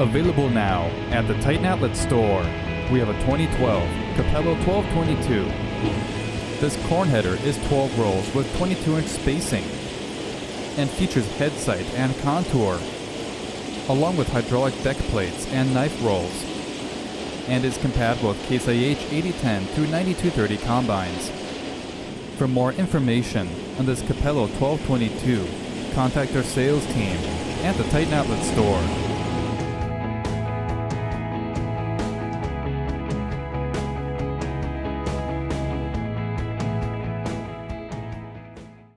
Available now at the Titan Outlet store. We have a 2012 Capello 1222. This corn header is 12 rolls with 22-inch spacing and features head sight and contour, along with hydraulic deck plates and knife rolls, and is compatible with Case IH 8010 through 9230 combines. For more information on this Capello 1222, contact our sales team at the Titan Outlet store.